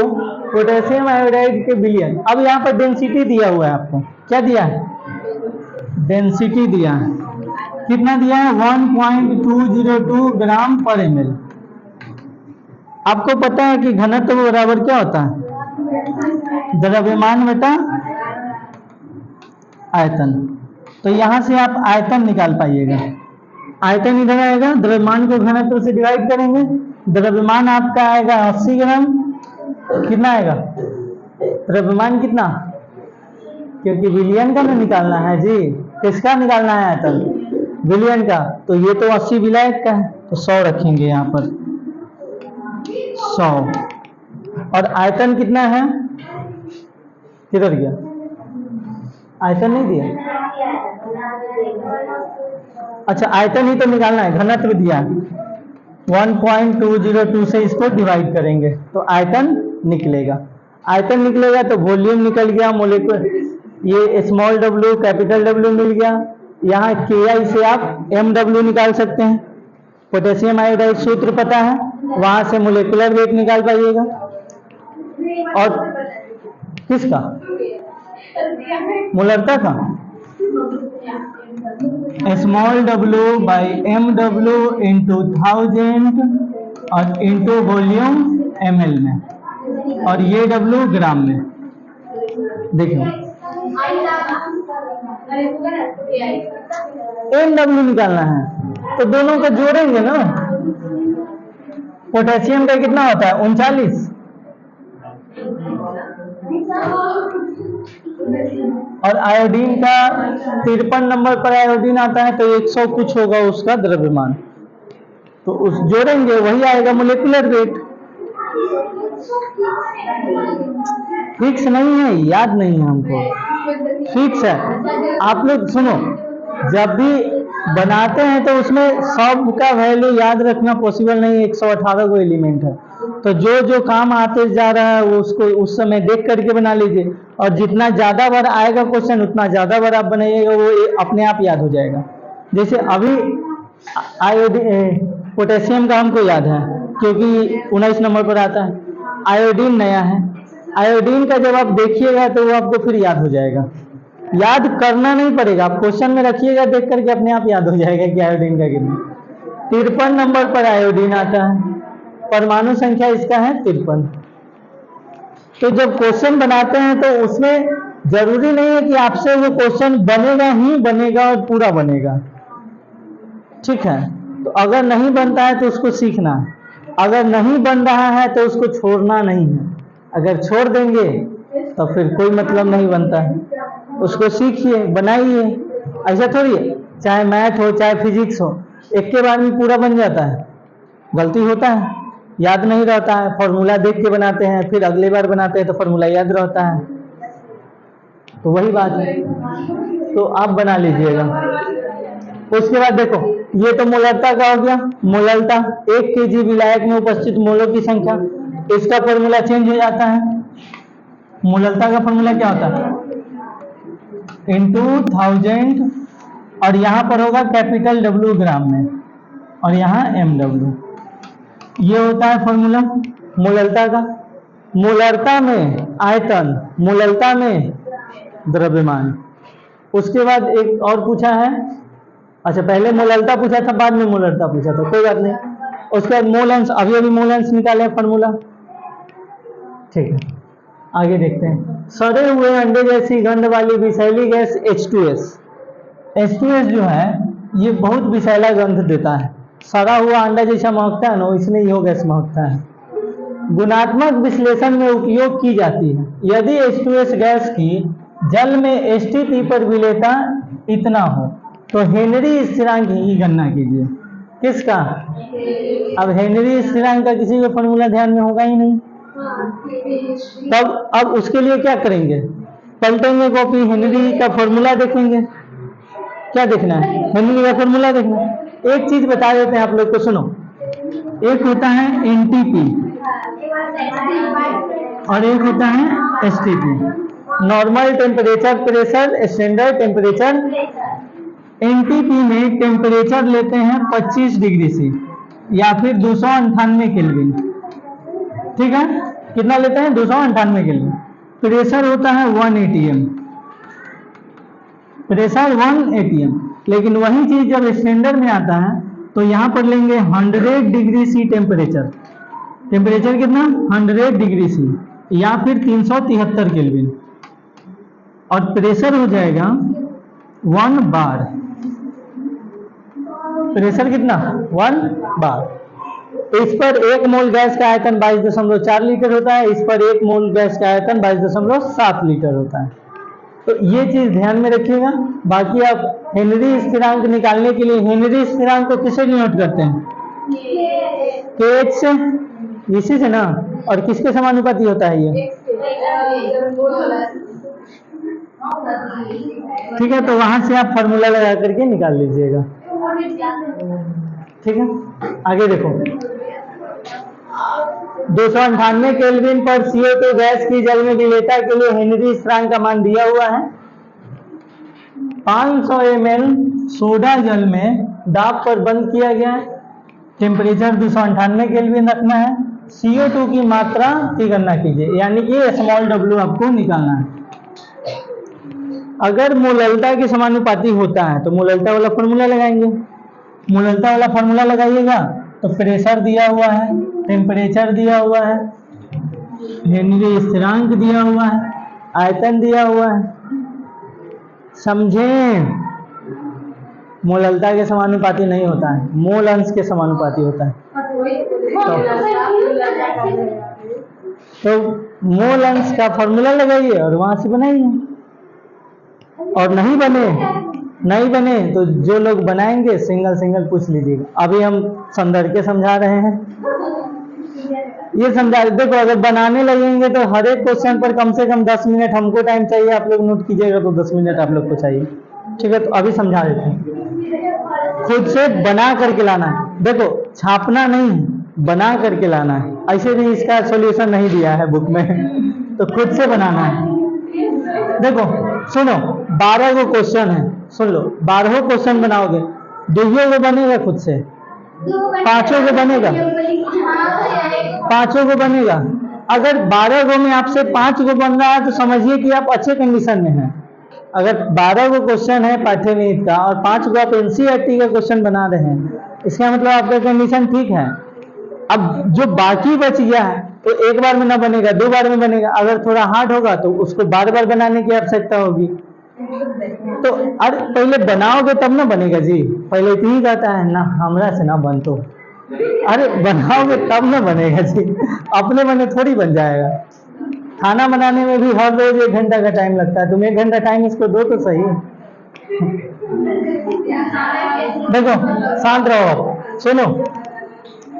पोटेशियम आयोडाइड के विलयन। अब यहाँ पर डेंसिटी दिया हुआ है, आपको क्या दिया है? डेंसिटी दिया है। कितना दिया है? 1.202 ग्राम पर ml। आपको पता है कि घनत्व बराबर क्या होता है? द्रव्यमान बटा आयतन। तो यहां से आप आयतन निकाल पाइएगा। आयतन इधर आएगा, द्रव्यमान को घनत्व से डिवाइड करेंगे, द्रव्यमान आपका आएगा 80 ग्राम। कितना आएगा द्रव्यमान? कितना? क्योंकि विलियन का ना निकालना है जी। किसका निकालना है? आयतन विलियन का। तो ये तो 80 विलायक का है, तो 100 रखेंगे यहाँ पर 100। और आयतन कितना है? किधर गया? आयतन नहीं दिया। अच्छा, आयतन ही तो निकालना है, घनत्व दिया है 1.202 से इसको डिवाइड करेंगे तो आयतन निकलेगा। आयतन निकलेगा तो वॉल्यूम निकल गया, मोलिक्यूल ये स्मॉल W कैपिटल W मिल गया। यहाँ KI से आप MW निकाल सकते हैं। पोटेशियम आयोडाइड सूत्र पता है, वहां से मोलिकुलर वेट निकाल पाइएगा। और किसका? मोलरता का स्मॉल W/MW इंटू 1000 और इंटू वॉल्यूम ml में, और ये W ग्राम में। देखो MW निकालना है तो दोनों का जोड़ेंगे ना। पोटेशियम का कितना होता है? 39। और आयोडीन का 53 नंबर पर आयोडीन आता है, तो 100 कुछ होगा उसका द्रव्यमान। तो उस जोड़ेंगे वही आएगा मोलिकुलर वेट। फिक्स नहीं है, याद नहीं है हमको, फिक्स है। आप लोग सुनो, जब भी बनाते हैं तो उसमें सब का वैल्यू याद रखना पॉसिबल नहीं है। 118 को एलिमेंट है, तो जो जो काम आते जा रहा है वो उसको उस समय देख करके बना लीजिए। और जितना ज़्यादा बार आएगा क्वेश्चन उतना ज़्यादा बार आप बनाइएगा, वो अपने आप याद हो जाएगा। जैसे अभी आयोडीन पोटेशियम का हमको याद है क्योंकि 19 नंबर पर आता है। आयोडीन नया है, आयोडीन का जब आप देखिएगा तो वो आपको फिर याद हो जाएगा। याद करना नहीं पड़ेगा, आप क्वेश्चन में रखिएगा, देख करके अपने आप याद हो जाएगा कि आयोडीन का कितना। 53 नंबर पर आयोडीन आता है, परमाणु संख्या इसका है 53। तो जब क्वेश्चन बनाते हैं तो उसमें जरूरी नहीं है कि आपसे वो क्वेश्चन बनेगा ही बनेगा और पूरा बनेगा, ठीक है। तो अगर नहीं बनता है तो उसको सीखना है, अगर नहीं बन रहा है तो उसको छोड़ना नहीं है। अगर छोड़ देंगे तो फिर कोई मतलब नहीं बनता है। उसको सीखिए, बनाइए। ऐसा थोड़ी है, चाहे मैथ हो चाहे फिजिक्स हो, एक के बार में पूरा बन जाता है। गलती होता है, याद नहीं रहता है। फॉर्मूला देख के बनाते हैं, फिर अगली बार बनाते हैं तो फॉर्मूला याद रहता है। तो वही बात है, तो आप बना लीजिएगा। उसके बाद देखो, ये तो मोलरता का हो गया। मोलरता 1 kg विलायक में उपस्थित मोलों की संख्या, इसका फॉर्मूला चेंज हो जाता है। मोलरता का फॉर्मूला क्या होता है? इंटू 1000, और यहाँ पर होगा कैपिटल W ग्राम में, और यहाँ MW। ये होता है फॉर्मूला मोलरता का। मोलरता में आयतन, मोलरता में द्रव्यमान। उसके बाद एक और पूछा है, अच्छा पहले मोलरता पूछा था, बाद में मोलरता पूछा था, कोई बात नहीं। उसके बाद मोल अंश, अभी मोल अंश निकाले फॉर्मूला, ठीक है। आगे देखते हैं। सड़े हुए अंडे जैसी गंध वाली विषैली गैस H2S। H2S जो है ये बहुत विषैला गंध देता है। सड़ा हुआ अंडा जैसा महकता है ना, इसमें यो गैस महकता है। गुणात्मक विश्लेषण में उपयोग की जाती है। यदि H2S गैस की जल में एसटीपी पर विलेयता इतना हो, तो हेनरी स्थिरांक की गणना कीजिए। किसका? अब हेनरी स्थिरांक का किसी को फॉर्मूला ध्यान में होगा ही नहीं, तब अब उसके लिए क्या करेंगे? पलटेंगे कॉपी, हेनरी का फॉर्मूला देखेंगे। क्या देखना है? हेनरी का फॉर्मूला देखना है। एक चीज बता देते हैं आप लोग को, सुनो। एक होता है एनटीपी और एक होता है STP, normal temperature pressure, standard temperature. NTP में टेम्परेचर लेते हैं 25 डिग्री सी या फिर 298 केल्विन। ठीक है, कितना लेते हैं? 298 केल्विन। प्रेशर होता है 1 atm, प्रेशर 1 atm। लेकिन वही चीज जब स्टैंडर्ड में आता है तो यहाँ पर लेंगे 100 डिग्री सी टेम्परेचर। टेम्परेचर कितना? 100 डिग्री सी या फिर 373 केल्विन, और प्रेशर हो जाएगा 1 बार। प्रेशर कितना? 1 बार। इस पर 1 मोल गैस का आयतन 22.4 लीटर होता है, इस पर 1 मोल गैस का आयतन 22.7 लीटर होता है। तो ये चीज ध्यान में रखिएगा। बाकी आप हेनरी स्थिरांक निकालने के लिए हेनरी स्थिरांक को किसे डिनोट करते हैं? KH से, इसी से ना। और किसके समानुपाती होता है ये? ठीक है, तो वहां से आप फॉर्मूला लगा करके निकाल लीजिएगा। ठीक है, आगे देखो। 298 केल्विन पर CO2 गैस की जल में विलेयता के लिए हेनरी स्थिरांक का मान दिया हुआ है। 500 ml सोडा जल में दाब पर बंद किया गया है। टेम्परेचर 298 केल्विन रखना है। CO2 की मात्रा की गणना कीजिए, यानी कि स्मॉल w आपको निकालना है। अगर मोललता के समानुपाती होता है तो मोललता वाला फॉर्मूला लगाएंगे। मोललता वाला फॉर्मूला लगाइएगा तो प्रेशर दिया हुआ है, टेम्परेचर दिया हुआ है, हेनरी स्थिरांक दिया हुआ है, आयतन दिया हुआ है। समझें? मोललता के समानुपाती नहीं होता है, मोल अंश के समानुपाती होता है। तो मोल अंश का फॉर्मूला लगाइए और वहां से बनाइए। और नहीं बने तो जो लोग बनाएंगे सिंगल सिंगल पूछ लीजिएगा। अभी हम संदर्भ के समझा रहे हैं, ये समझा। देखो, अगर बनाने लगेंगे तो हर एक क्वेश्चन पर कम से कम 10 मिनट हमको टाइम चाहिए। आप लोग नोट कीजिएगा तो 10 मिनट आप लोग को चाहिए। ठीक है, तो अभी समझा देते हैं। खुद से बना करके लाना है। देखो, छापना नहीं, बना करके लाना है। ऐसे भी इसका सॉल्यूशन नहीं दिया है बुक में, तो खुद से बनाना है। देखो सुनो, 12 को क्वेश्चन है, सुन लो। 12 क्वेश्चन बनाओगे, 2 को बनेगा खुद से, 5 को बनेगा, 5 को बनेगा। अगर 12 को में आपसे 5 को बन रहा है तो समझिए कि आप अच्छे कंडीशन में हैं। अगर 12 को क्वेश्चन है पाठ्यनीति का और 5 को आप NCERT का क्वेश्चन बना रहे हैं, इसका मतलब आपका कंडीशन ठीक है। अब जो बाकी बच गया है तो एक बार में ना बनेगा, 2 बार में बनेगा। अगर थोड़ा हार्ड होगा तो उसको बार बार बनाने की आवश्यकता होगी। तो अरे पहले बनाओगे तब ना बनेगा जी। पहले तो ही कहता है ना, हमरा से ना बन तो, अरे बनाओगे तब ना बनेगा जी। अपने बने थोड़ी बन जाएगा। खाना बनाने में भी हर रोज 1 घंटा का टाइम लगता है, तुम 1 घंटा टाइम इसको दो तो सही। देखो, शांत रहो, सुनो।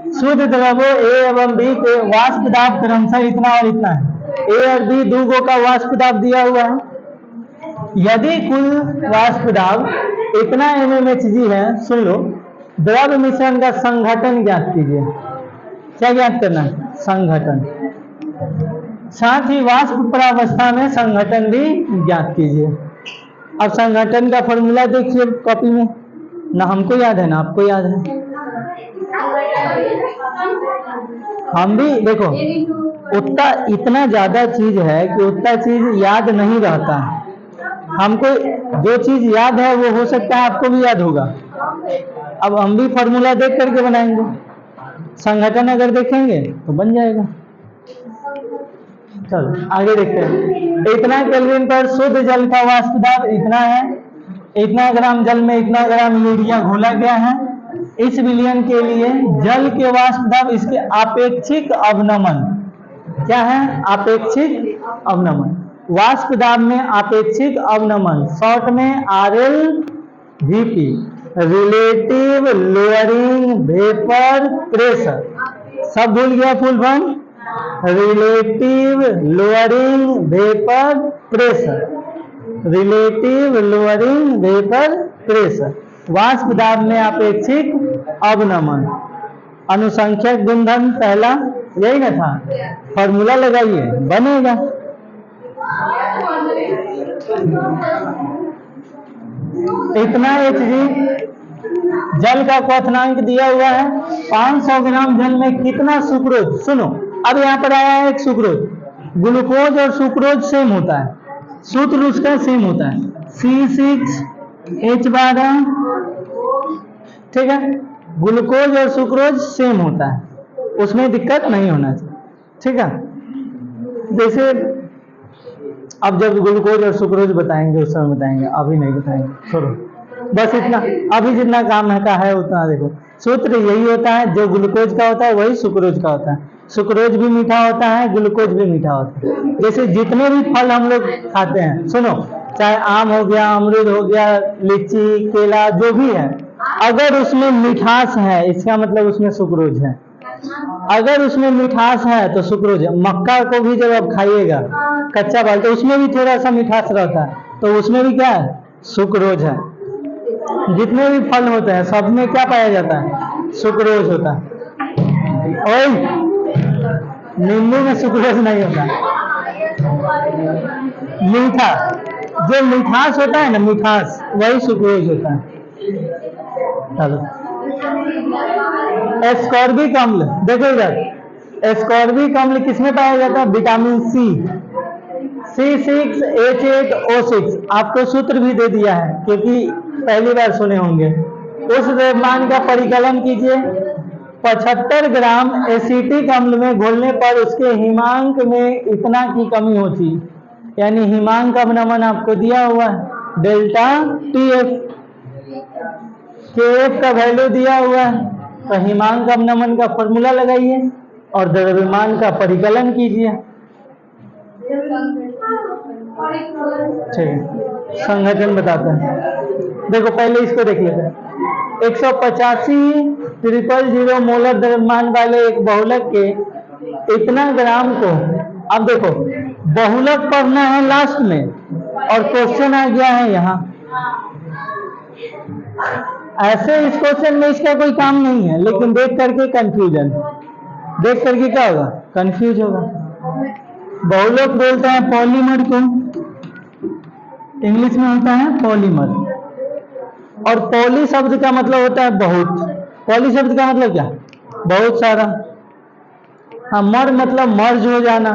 शुद्ध द्रव्यों A एवं B के वाष्प दाब क्रमशः इतना और इतना है। A और B 2 गो का वाष्प दाब दिया हुआ है। यदि कुल वाष्प दाब इतना mmHg है, सुन लो, द्रव मिश्रण का संघटन ज्ञात कीजिए। क्या ज्ञात करना है? संघटन। साथ ही वाष्प प्रावस्था में संघटन भी ज्ञात कीजिए। अब संघटन का फॉर्मूला देखिए कॉपी में, ना हमको याद है ना आपको याद है। हम भी देखो, उतना इतना ज्यादा चीज है कि उतना चीज याद नहीं रहता। हमको जो चीज याद है वो हो सकता है आपको भी याद होगा। अब हम भी फॉर्मूला देख करके बनाएंगे, संघटन अगर देखेंगे तो बन जाएगा। चलो आगे देखते हैं। इतना केल्विन पर शुद्ध जल का वाष्प दाब इतना है। इतना ग्राम जल में इतना ग्राम यूरिया घोला गया है। इस विलयन के लिए जल के वाष्प दाब इसके आपेक्षिक अवनमन क्या है? आपेक्षिक अवनमन। वाष्प दाब में अपेक्षित अवनमन, शॉर्ट में RLVP, relative lowering vapour pressure, सब भूल गया full form, relative lowering vapour pressure, relative lowering vapour pressure, वाष्प दाब में अपेक्षित अवनमन। अनुसंख्यक गुणधर्म पहला यही ना था, फॉर्मूला लगाइए बनेगा। इतना Hg जल का क्वथनांक दिया हुआ है, 500 ग्राम जल में कितना सुक्रोज, सुनो अब यहाँ पर आया है एक सुक्रोज, ग्लूकोज और सुक्रोज सेम होता है, सूत्र उसका सेम होता है C6H12, ठीक है, ग्लूकोज और सुक्रोज सेम होता है, उसमें दिक्कत नहीं होना चाहिए, ठीक है। जैसे अब जब ग्लूकोज और सुक्रोज बताएंगे उस समय बताएंगे, अभी नहीं बताएंगे, छोड़ो बस इतना, अभी जितना काम है का है उतना देखो। सूत्र यही होता है, जो ग्लूकोज का होता है वही सुक्रोज का होता है, सुक्रोज भी मीठा होता है, ग्लूकोज भी मीठा होता है। जैसे जितने भी फल हम लोग खाते हैं, सुनो चाहे आम हो गया, अमरूद हो गया, लीची, केला, जो भी है, अगर उसमें मिठास है इसका मतलब उसमें सुक्रोज है, अगर उसमें मिठास है तो सुक्रोज है। मक्का को भी जब आप खाइएगा कच्चा बाल तो उसमें भी थोड़ा सा मिठास रहता है, तो उसमें भी क्या है, सुक्रोज है। जितने भी फल होते हैं सब में क्या पाया जाता है, सुक्रोज होता है। और नींबू में सुक्रोज नहीं होता, मीठा जो मिठास होता है ना, मिठास वही सुक्रोज होता है। चलो एस्कॉर्बिक अम्ल देखो इधर, एस्कॉर्बिक अम्ल किसमें पाया जाता है, विटामिन सी, C6H8O6, आपको सूत्र भी दे दिया है क्योंकि पहली बार सुने होंगे। उस द्रव्यमान का परिकलन कीजिए, 75 ग्राम एसिटिक अम्ल में घोलने पर उसके हिमांक में इतना की कमी होती, यानी हिमांक अवनमन आपको दिया हुआ है डेल्टा TF, KF का वैल्यू दिया हुआ है, तो हिमांक अवनमन का फॉर्मूला लगाइए और द्रव्यमान का परिकलन कीजिए। ठीक है, संघटन बताते हैं, देखो पहले इसको देख लेते हैं। 185,000 मोलर द्रव्यमान वाले एक बहुलक के इतना ग्राम को, अब देखो बहुलक पढ़ना है लास्ट में और क्वेश्चन आ गया है यहाँ, ऐसे इस क्वेश्चन में इसका कोई काम नहीं है, लेकिन देख करके कंफ्यूजन, देख करके क्या होगा, कंफ्यूज होगा। बहुलक बोलते हैं पॉलीमर को, इंग्लिश में होता है पॉलीमर, और पॉली शब्द का मतलब होता है बहुत, पॉली शब्द का मतलब क्या, बहुत सारा, हाँ मर मतलब मर्ज हो जाना,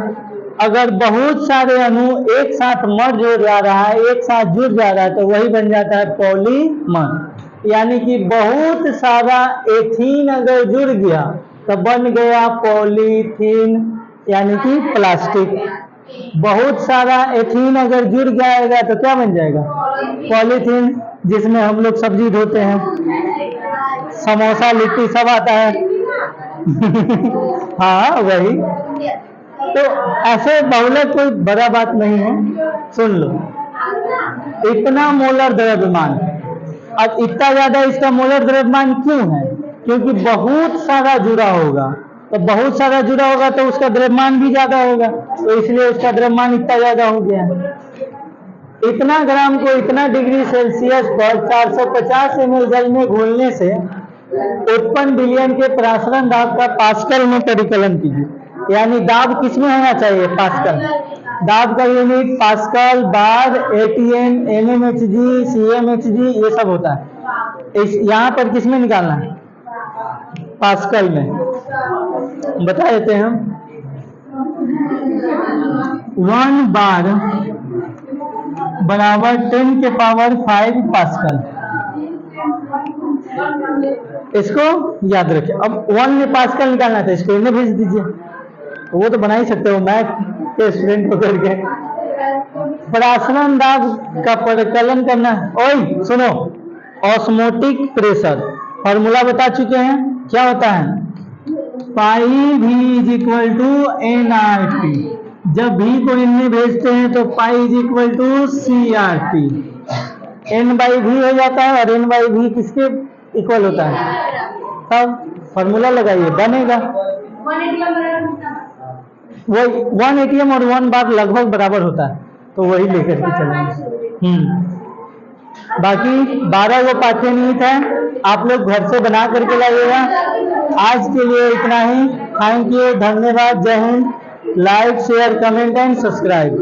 अगर बहुत सारे अणु एक साथ मर्ज हो जा रहा है, एक साथ जुड़ जा रहा है तो वही बन जाता है पॉलीमर। यानी कि बहुत सारा एथीन अगर जुड़ गया तो बन गया पॉलीथीन, यानी कि प्लास्टिक। बहुत सारा एथीन अगर जुड़ जाएगा तो क्या बन जाएगा, पॉलीथीन, जिसमें हम लोग सब्जी धोते हैं, समोसा लिट्टी सब आता है हाँ वही, तो ऐसे बहुलक कोई बड़ा बात नहीं है। सुन लो, इतना मोलर द्रव्यमान, अब इतना ज्यादा इसका मोलर द्रव्यमान क्यों है, क्योंकि बहुत सारा जुड़ा होगा, तो बहुत सारा जुड़ा होगा तो उसका द्रव्यमान भी ज्यादा होगा, तो इसलिए उसका द्रव्यमान इतना ज्यादा हो गया। इतना ग्राम को इतना डिग्री सेल्सियस पर 450 ml जल में घोलने से उत्पन्न विलयन के प्रसारण दाब का पास्कल में परिकलन कीजिए, यानी दाब किसमें होना चाहिए, पास्कल, दाब का यूनिट पास्कल, बार, ATM, mmHg, CmHg ये सब होता है। इस यहाँ पर किसमें निकालना है, पास्कल में, बता देते हैं हम। 1 बार बराबर 10⁵ पास्कल, इसको याद रखें। अब 1 में पास्कल निकालना था, इसको इन्हें भेज दीजिए, वो तो बना ही सकते हो मैथ के स्टूडेंट को करके। प्रसारण दाब का परिकलन करना है, ओए सुनो, ऑस्मोटिक प्रेशर फॉर्मूला बता चुके हैं, क्या होता है, पाई V = NRT, जब भी को इनमें भेजते हैं तो pi is equal to C R T, N by भी हो जाता है और एन बाई भी किसके इक्वल होता है, तब फॉर्मूला लगाइए बनेगा। 1 एटीएम और 1 बार लगभग बराबर होता है, तो वही लेकर के चलेंगे। बाकी 12 वो पाठ्यनीति है, आप लोग घर से बना करके लाइएगा। आज के लिए इतना ही। थैंक यू, धन्यवाद, जय Hind. Like share comment and subscribe.